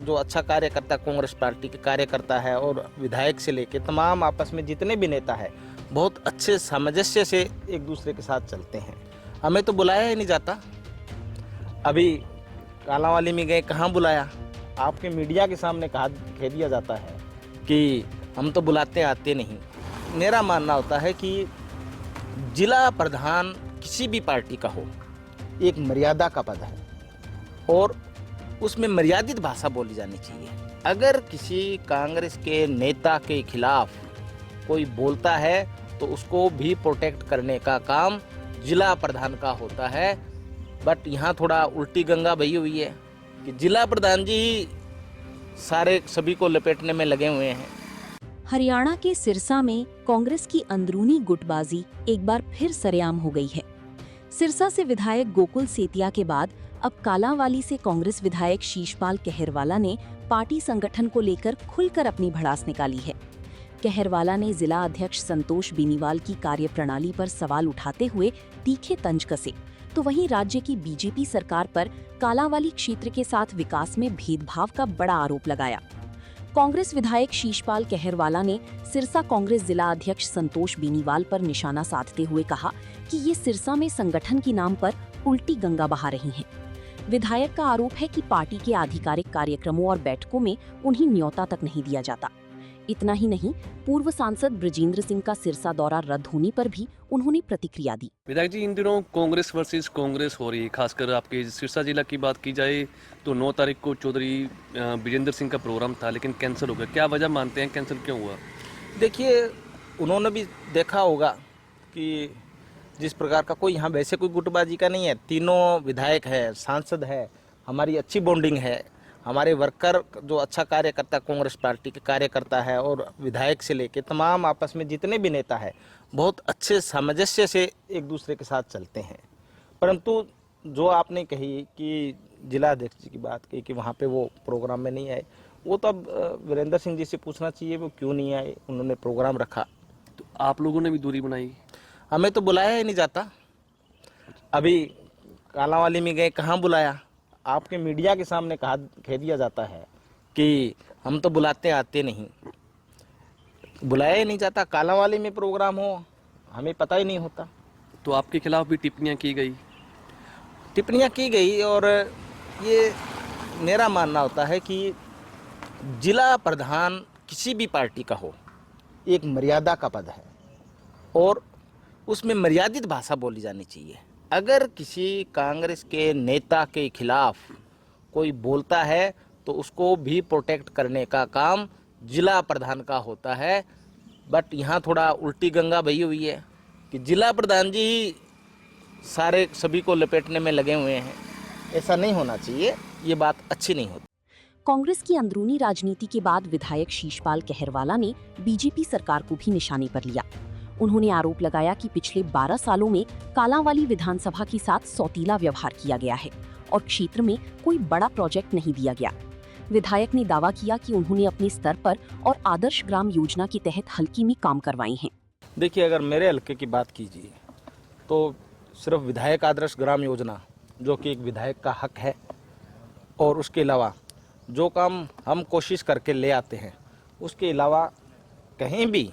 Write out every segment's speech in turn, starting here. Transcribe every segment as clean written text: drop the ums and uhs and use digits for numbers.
जो अच्छा कार्य करता है, कांग्रेस पार्टी के कार्यकर्ता है और विधायक से लेके तमाम आपस में जितने भी नेता है बहुत अच्छे सामंजस्य से एक दूसरे के साथ चलते हैं। हमें तो बुलाया ही नहीं जाता। अभी कालांवाली में गए, कहाँ बुलाया? आपके मीडिया के सामने कह दिया जाता है कि हम तो बुलाते आते नहीं। मेरा मानना होता है कि जिला प्रधान किसी भी पार्टी का हो, एक मर्यादा का पद है और उसमें मर्यादित भाषा बोली जानी चाहिए। अगर किसी कांग्रेस के नेता के खिलाफ कोई बोलता है तो उसको भी प्रोटेक्ट करने का काम जिला प्रधान का होता है। बट यहाँ थोड़ा उल्टी गंगा बही हुई है कि जिला प्रधान जी ही सारे सभी को लपेटने में लगे हुए हैं। हरियाणा के सिरसा में कांग्रेस की अंदरूनी गुटबाजी एक बार फिर सरेआम हो गई है। सिरसा से विधायक गोकुल सेतिया के बाद अब कालांवाली से कांग्रेस विधायक शीशपाल कहरवाला ने पार्टी संगठन को लेकर खुलकर अपनी भड़ास निकाली है। कहरवाला ने जिला अध्यक्ष संतोष बेनीवाल की कार्यप्रणाली पर सवाल उठाते हुए तीखे तंज कसे, तो वहीं राज्य की बीजेपी सरकार पर कालांवाली क्षेत्र के साथ विकास में भेदभाव का बड़ा आरोप लगाया। कांग्रेस विधायक शीशपाल कहरवाला ने सिरसा कांग्रेस जिला अध्यक्ष संतोष बेनीवाल पर निशाना साधते हुए कहा कि ये सिरसा में संगठन के नाम पर उल्टी गंगा बहा रही हैं। विधायक का आरोप है कि पार्टी के आधिकारिक कार्यक्रमों और बैठकों में उन्हें न्योता तक नहीं दिया जाता। इतना ही नहीं, पूर्व सांसद ब्रजेंद्र सिंह का सिरसा दौरा रद्द होने पर भी उन्होंने प्रतिक्रिया दी। विधायक जी, इन दिनों कांग्रेस वर्सेस कांग्रेस हो रही है। खासकर आपके सिरसा जिला की बात की जाए तो 9 तारीख को चौधरी ब्रजेंद्र सिंह का प्रोग्राम था लेकिन कैंसिल हो गया। क्या वजह मानते हैं, कैंसिल क्यों हुआ? देखिए, उन्होंने भी देखा होगा कि जिस प्रकार का कोई यहाँ वैसे कोई गुटबाजी का नहीं है। तीनों विधायक है, सांसद है, हमारी अच्छी बॉन्डिंग है। हमारे वर्कर जो अच्छा कार्य करता है, कांग्रेस पार्टी के कार्यकर्ता है और विधायक से लेके तमाम आपस में जितने भी नेता है बहुत अच्छे सामंजस्य से एक दूसरे के साथ चलते हैं। परंतु जो आपने कही कि जिला अध्यक्ष जी की बात कही कि वहाँ पे वो प्रोग्राम में नहीं आए, वो तो अब वीरेंद्र सिंह जी से पूछना चाहिए वो क्यों नहीं आए। उन्होंने प्रोग्राम रखा तो आप लोगों ने भी दूरी बनाई? हमें तो बुलाया ही नहीं जाता। अभी कालांवाली में गए, कहाँ बुलाया? आपके मीडिया के सामने कह दिया जाता है कि हम तो बुलाते आते नहीं। बुलाया ही नहीं जाता। कालांवाली में प्रोग्राम हो, हमें पता ही नहीं होता। तो आपके खिलाफ भी टिप्पणियां की गई और ये मेरा मानना होता है कि जिला प्रधान किसी भी पार्टी का हो, एक मर्यादा का पद है और उसमें मर्यादित भाषा बोली जानी चाहिए। अगर किसी कांग्रेस के नेता के खिलाफ कोई बोलता है तो उसको भी प्रोटेक्ट करने का काम जिला प्रधान का होता है। बट यहाँ थोड़ा उल्टी गंगा बही हुई है कि जिला प्रधान जी ही सारे सभी को लपेटने में लगे हुए हैं। ऐसा नहीं होना चाहिए, ये बात अच्छी नहीं होती। कांग्रेस की अंदरूनी राजनीति के बाद विधायक शीशपाल कहरवाला ने बीजेपी सरकार को भी निशाने पर लिया। उन्होंने आरोप लगाया कि पिछले 12 सालों में कालांवाली विधानसभा के साथ सौतीला व्यवहार किया गया है और क्षेत्र में कोई बड़ा प्रोजेक्ट नहीं दिया गया। विधायक ने दावा किया कि उन्होंने अपने स्तर पर और आदर्श ग्राम योजना के तहत हल्की में काम करवाए हैं। देखिए, अगर मेरे हल्के की बात कीजिए तो सिर्फ विधायक आदर्श ग्राम योजना, जो कि एक विधायक का हक है, और उसके अलावा जो काम हम कोशिश करके ले आते हैं, उसके अलावा कहीं भी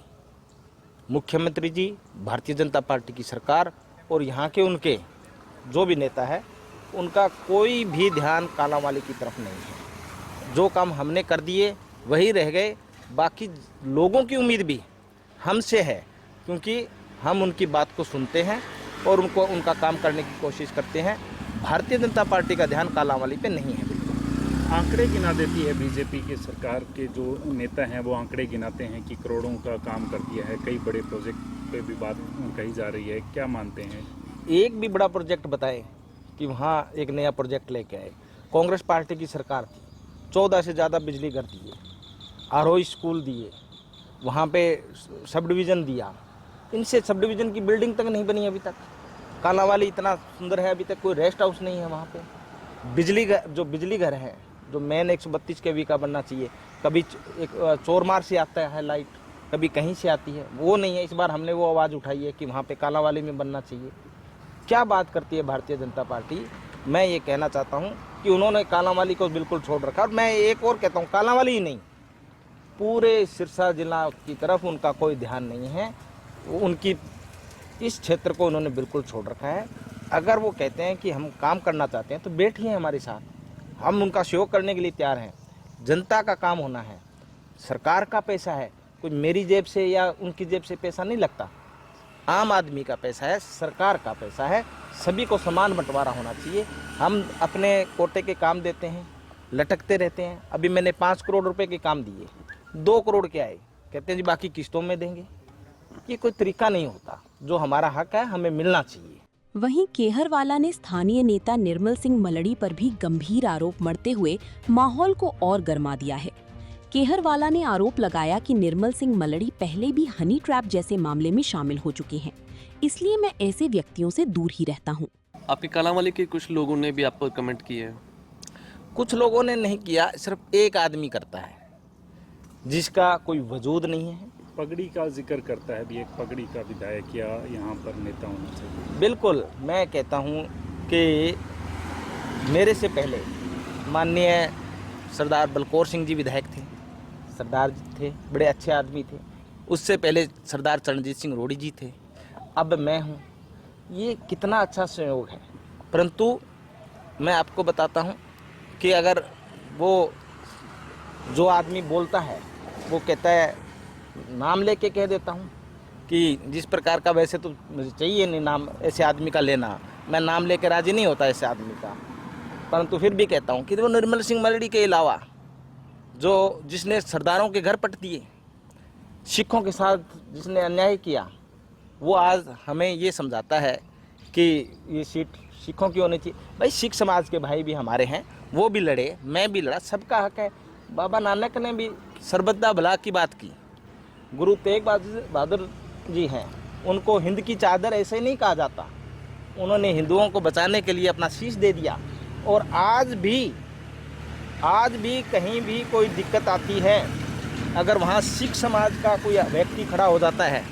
मुख्यमंत्री जी, भारतीय जनता पार्टी की सरकार और यहाँ के उनके जो भी नेता है, उनका कोई भी ध्यान कालांवाली की तरफ नहीं है। जो काम हमने कर दिए वही रह गए। बाकी लोगों की उम्मीद भी हमसे है, क्योंकि हम उनकी बात को सुनते हैं और उनका काम करने की कोशिश करते हैं। भारतीय जनता पार्टी का ध्यान कालांवाली पे नहीं है। आंकड़े गिना देती है बीजेपी की सरकार के जो नेता हैं, वो आंकड़े गिनाते हैं कि करोड़ों का काम कर दिया है। कई बड़े प्रोजेक्ट पे भी बात कही जा रही है, क्या मानते हैं? एक भी बड़ा प्रोजेक्ट बताएं कि वहाँ एक नया प्रोजेक्ट लेके आए। कांग्रेस पार्टी की सरकार थी, 14 से ज़्यादा बिजली घर दिए, आरओ स्कूल दिए, वहाँ पे सब डिवीज़न दिया। इनसे सब डिवीज़न की बिल्डिंग तक नहीं बनी अभी तक। कालांवाली इतना सुंदर है, अभी तक कोई रेस्ट हाउस नहीं है वहाँ पे। बिजली घर है, जो मेन 132 kV का बनना चाहिए, कभी एक चोरमार से आता है लाइट, कभी कहीं से आती है, वो नहीं है। इस बार हमने वो आवाज़ उठाई है कि वहाँ पे कालांवाली में बनना चाहिए। क्या बात करती है भारतीय जनता पार्टी? मैं ये कहना चाहता हूँ कि उन्होंने कालांवाली को बिल्कुल छोड़ रखा। और मैं एक और कहता हूँ, कालांवाली ही नहीं, पूरे सिरसा जिला की तरफ उनका कोई ध्यान नहीं है। उनकी इस क्षेत्र को उन्होंने बिल्कुल छोड़ रखा है। अगर वो कहते हैं कि हम काम करना चाहते हैं तो बैठिए हमारे साथ, हम उनका सहयोग करने के लिए तैयार हैं। जनता का काम होना है, सरकार का पैसा है, कोई मेरी जेब से या उनकी जेब से पैसा नहीं लगता। आम आदमी का पैसा है, सरकार का पैसा है, सभी को समान बंटवारा होना चाहिए। हम अपने कोटे के काम देते हैं, लटकते रहते हैं। अभी मैंने 5 करोड़ रुपए के काम दिए, 2 करोड़ के आए, कहते हैं जी बाकी किस्तों में देंगे। ये कोई तरीका नहीं होता। जो हमारा हक है हमें मिलना चाहिए। वहीं केहरवाला ने स्थानीय नेता निर्मल सिंह मलड़ी पर भी गंभीर आरोप मढ़ते हुए माहौल को और गर्मा दिया है। केहरवाला ने आरोप लगाया कि निर्मल सिंह मलड़ी पहले भी हनी ट्रैप जैसे मामले में शामिल हो चुके हैं, इसलिए मैं ऐसे व्यक्तियों से दूर ही रहता हूं। आपके कालांवाली के कुछ लोगों ने भी आप पर कमेंट किए हैं। कुछ लोगों ने नहीं किया, सिर्फ एक आदमी करता है जिसका कोई वजूद नहीं है। पगड़ी का जिक्र करता है भी, एक पगड़ी का विधायक या यहाँ पर नेता होना चाहिए। बिल्कुल, मैं कहता हूँ कि मेरे से पहले माननीय सरदार बलकौर सिंह जी विधायक थे, सरदार जी थे, बड़े अच्छे आदमी थे। उससे पहले सरदार चरणजीत सिंह रोड़ी जी थे, अब मैं हूँ। ये कितना अच्छा सहयोग है। परंतु मैं आपको बताता हूँ कि अगर वो जो आदमी बोलता है वो कहता है, नाम लेके कह देता हूँ कि जिस प्रकार का, वैसे तो मुझे चाहिए नहीं नाम ऐसे आदमी का लेना, मैं नाम लेके राजी नहीं होता ऐसे आदमी का, परंतु फिर भी कहता हूँ कि वो निर्मल सिंह मलड़ी के अलावा जिसने सरदारों के घर पट दिए, सिखों के साथ जिसने अन्याय किया, वो आज हमें ये समझाता है कि ये सीट सिखों की होनी चाहिए। भाई सिख समाज के भाई भी हमारे हैं, वो भी लड़े, मैं भी लड़ा, सबका हक है। बाबा नानक ने भी सर्वदा भला की बात की। गुरु तेग बहादुर जी हैं, उनको हिंद की चादर ऐसे नहीं कहा जाता। उन्होंने हिंदुओं को बचाने के लिए अपना शीश दे दिया। और आज भी कहीं भी कोई दिक्कत आती है, अगर वहाँ सिख समाज का कोई व्यक्ति खड़ा हो जाता है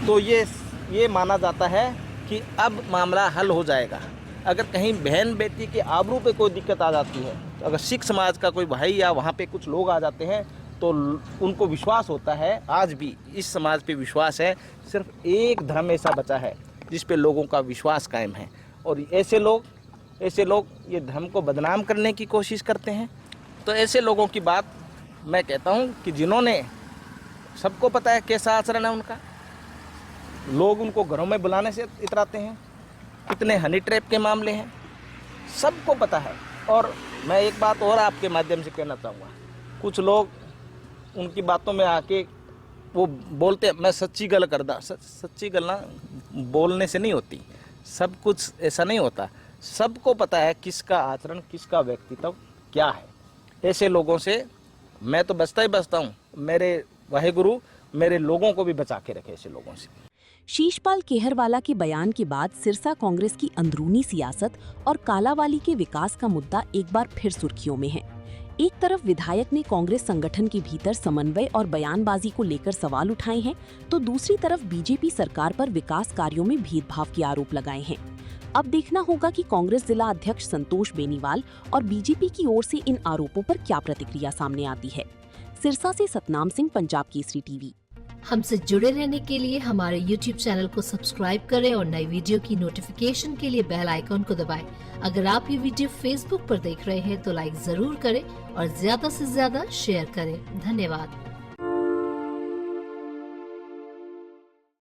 तो ये माना जाता है कि अब मामला हल हो जाएगा। अगर कहीं बहन बेटी के आबरू पे कोई दिक्कत आ जाती है, तो अगर सिख समाज का कोई भाई या वहाँ पे कुछ लोग आ जाते हैं तो उनको विश्वास होता है। आज भी इस समाज पे विश्वास है। सिर्फ एक धर्म ऐसा बचा है जिस पे लोगों का विश्वास कायम है, और ऐसे लोग ये धर्म को बदनाम करने की कोशिश करते हैं। तो ऐसे लोगों की बात मैं कहता हूँ कि जिन्होंने, सबको पता है कैसा आचरण है उनका, लोग उनको घरों में बुलाने से इतराते हैं, कितने हनी ट्रैप के मामले हैं, सबको पता है। और मैं एक बात और आपके माध्यम से कहना चाहूँगा, कुछ लोग उनकी बातों में आके वो बोलते हैं मैं सच्ची गल करदा। सच्ची गल ना बोलने से नहीं होती, सब कुछ ऐसा नहीं होता। सबको पता है किसका आचरण, किसका व्यक्तित्व क्या है। ऐसे लोगों से मैं तो बचता ही बचता हूँ। मेरे वाहेगुरु मेरे लोगों को भी बचा के रखे ऐसे लोगों से। शीशपाल केहरवाला के बयान के बाद सिरसा कांग्रेस की अंदरूनी सियासत और कालांवाली के विकास का मुद्दा एक बार फिर सुर्खियों में है। एक तरफ विधायक ने कांग्रेस संगठन के भीतर समन्वय और बयानबाजी को लेकर सवाल उठाए हैं, तो दूसरी तरफ बीजेपी सरकार पर विकास कार्यों में भेदभाव के आरोप लगाए हैं। अब देखना होगा कि कांग्रेस जिला अध्यक्ष संतोष बेनीवाल और बीजेपी की ओर से इन आरोपों पर क्या प्रतिक्रिया सामने आती है। सिरसा से सतनाम सिंह, पंजाब केसरी टीवी। हमसे जुड़े रहने के लिए हमारे YouTube चैनल को सब्सक्राइब करें और नई वीडियो की नोटिफिकेशन के लिए बेल आइकॉन को दबाएं। अगर आप ये वीडियो Facebook पर देख रहे हैं तो लाइक जरूर करें और ज्यादा से ज्यादा शेयर करें। धन्यवाद।